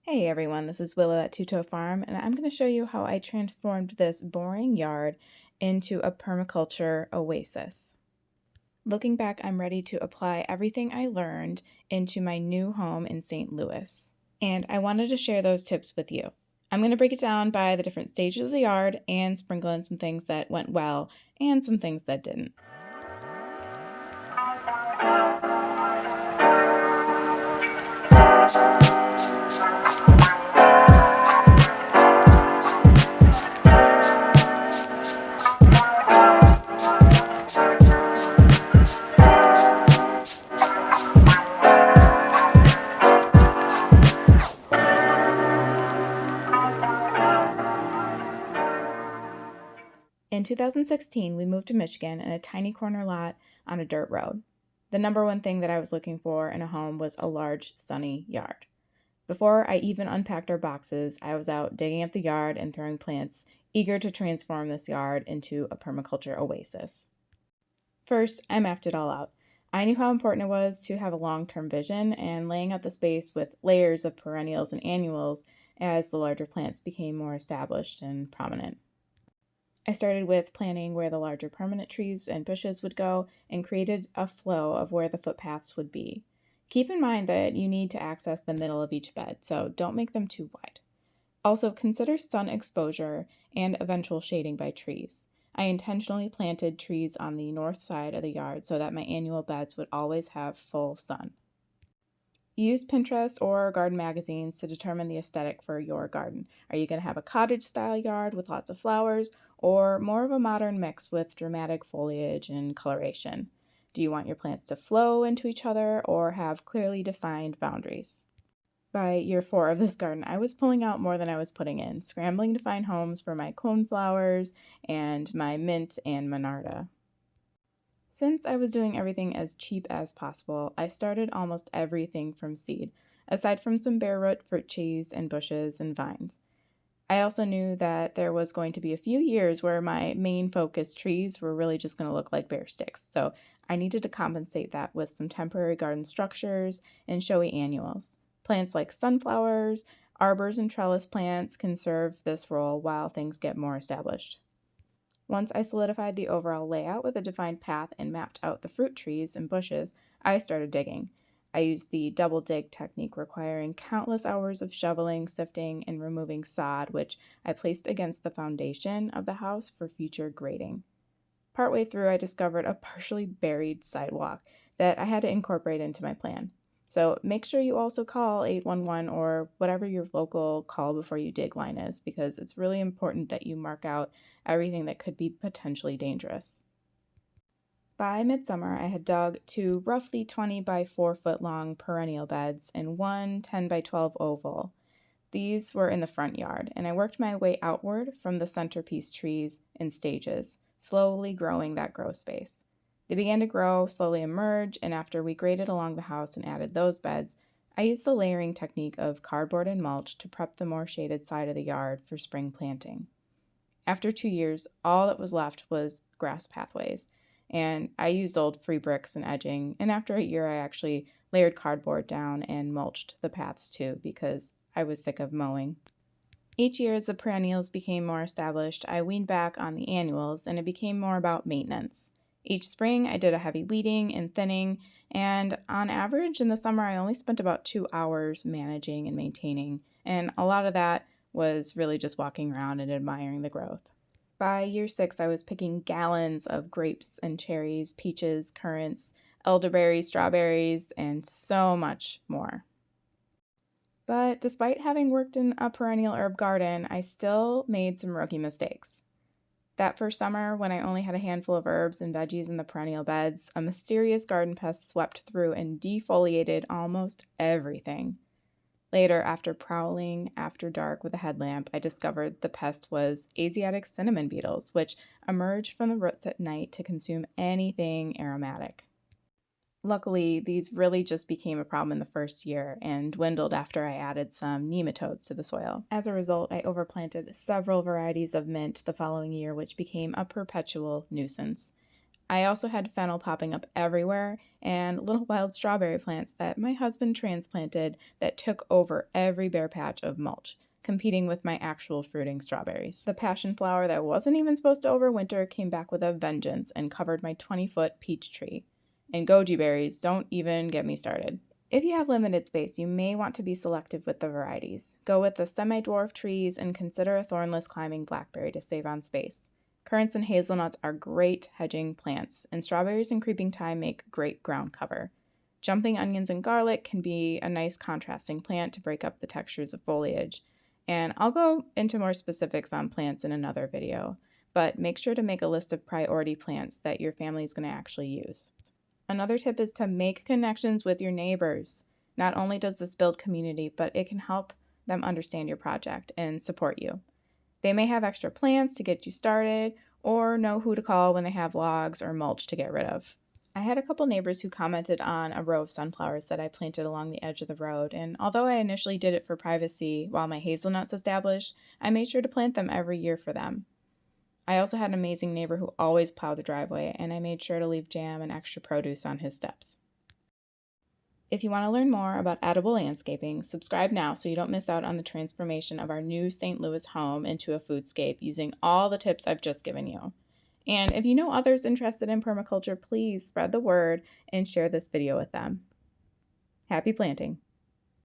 Hey everyone, this is Willow at Tuto Farm, and I'm going to show you how I transformed this boring yard into a permaculture oasis. Looking back, I'm ready to apply everything I learned into my new home in St. Louis. And I wanted to share those tips with you. I'm going to break it down by the different stages of the yard and sprinkle in some things that went well and some things that didn't. In 2016, we moved to Michigan in a tiny corner lot on a dirt road. The number one thing that I was looking for in a home was a large, sunny yard. Before I even unpacked our boxes, I was out digging up the yard and throwing plants, eager to transform this yard into a permaculture oasis. First, I mapped it all out. I knew how important it was to have a long-term vision, and laying out the space with layers of perennials and annuals as the larger plants became more established and prominent. I started with planning where the larger permanent trees and bushes would go and created a flow of where the footpaths would be. Keep in mind that you need to access the middle of each bed, so don't make them too wide. Also, consider sun exposure and eventual shading by trees. I intentionally planted trees on the north side of the yard so that my annual beds would always have full sun. Use Pinterest or garden magazines to determine the aesthetic for your garden. Are you going to have a cottage style yard with lots of flowers or more of a modern mix with dramatic foliage and coloration? Do you want your plants to flow into each other or have clearly defined boundaries? By year 4 of this garden, I was pulling out more than I was putting in, scrambling to find homes for my coneflowers and my mint and monarda. Since I was doing everything as cheap as possible, I started almost everything from seed, aside from some bare root fruit trees and bushes and vines. I also knew that there was going to be a few years where my main focus trees were really just going to look like bare sticks, so I needed to compensate that with some temporary garden structures and showy annuals. Plants like sunflowers, arbors, and trellis plants can serve this role while things get more established. Once I solidified the overall layout with a defined path and mapped out the fruit trees and bushes, I started digging. I used the double dig technique requiring countless hours of shoveling, sifting, and removing sod, which I placed against the foundation of the house for future grading. Partway through, I discovered a partially buried sidewalk that I had to incorporate into my plan. So make sure you also call 811 or whatever your local call before you dig line is, because it's really important that you mark out everything that could be potentially dangerous. By midsummer, I had dug 2 roughly 20 by 4 foot long perennial beds and one 10 by 12 oval. These were in the front yard, and I worked my way outward from the centerpiece trees in stages, slowly growing that grow space. They began to grow, slowly emerge, and after we graded along the house and added those beds, I used the layering technique of cardboard and mulch to prep the more shaded side of the yard for spring planting. After 2 years, all that was left was grass pathways, and I used old free bricks and edging, and after a year I actually layered cardboard down and mulched the paths too because I was sick of mowing. Each year as the perennials became more established, I weaned back on the annuals and it became more about maintenance. Each spring I did a heavy weeding and thinning, and on average in the summer I only spent about 2 hours managing and maintaining, and a lot of that was really just walking around and admiring the growth. By year 6, I was picking gallons of grapes and cherries, peaches, currants, elderberries, strawberries, and so much more. But despite having worked in a perennial herb garden, I still made some rookie mistakes. That first summer, when I only had a handful of herbs and veggies in the perennial beds, a mysterious garden pest swept through and defoliated almost everything. Later, after prowling after dark with a headlamp, I discovered the pest was Asiatic cinnamon beetles, which emerged from the roots at night to consume anything aromatic. Luckily, these really just became a problem in the first year and dwindled after I added some nematodes to the soil. As a result, I overplanted several varieties of mint the following year, which became a perpetual nuisance. I also had fennel popping up everywhere and little wild strawberry plants that my husband transplanted that took over every bare patch of mulch, competing with my actual fruiting strawberries. The passion flower that wasn't even supposed to overwinter came back with a vengeance and covered my 20-foot peach tree. And goji berries, don't even get me started. If you have limited space, you may want to be selective with the varieties. Go with the semi-dwarf trees and consider a thornless climbing blackberry to save on space. Currants and hazelnuts are great hedging plants, and strawberries and creeping thyme make great ground cover. Jumping onions and garlic can be a nice contrasting plant to break up the textures of foliage. And I'll go into more specifics on plants in another video, but make sure to make a list of priority plants that your family is going to actually use. Another tip is to make connections with your neighbors. Not only does this build community, but it can help them understand your project and support you. They may have extra plans to get you started or know who to call when they have logs or mulch to get rid of. I had a couple neighbors who commented on a row of sunflowers that I planted along the edge of the road, and although I initially did it for privacy while my hazelnuts established, I made sure to plant them every year for them. I also had an amazing neighbor who always plowed the driveway, and I made sure to leave jam and extra produce on his steps. If you want to learn more about edible landscaping, subscribe now so you don't miss out on the transformation of our new St. Louis home into a foodscape using all the tips I've just given you. And if you know others interested in permaculture, please spread the word and share this video with them. Happy planting!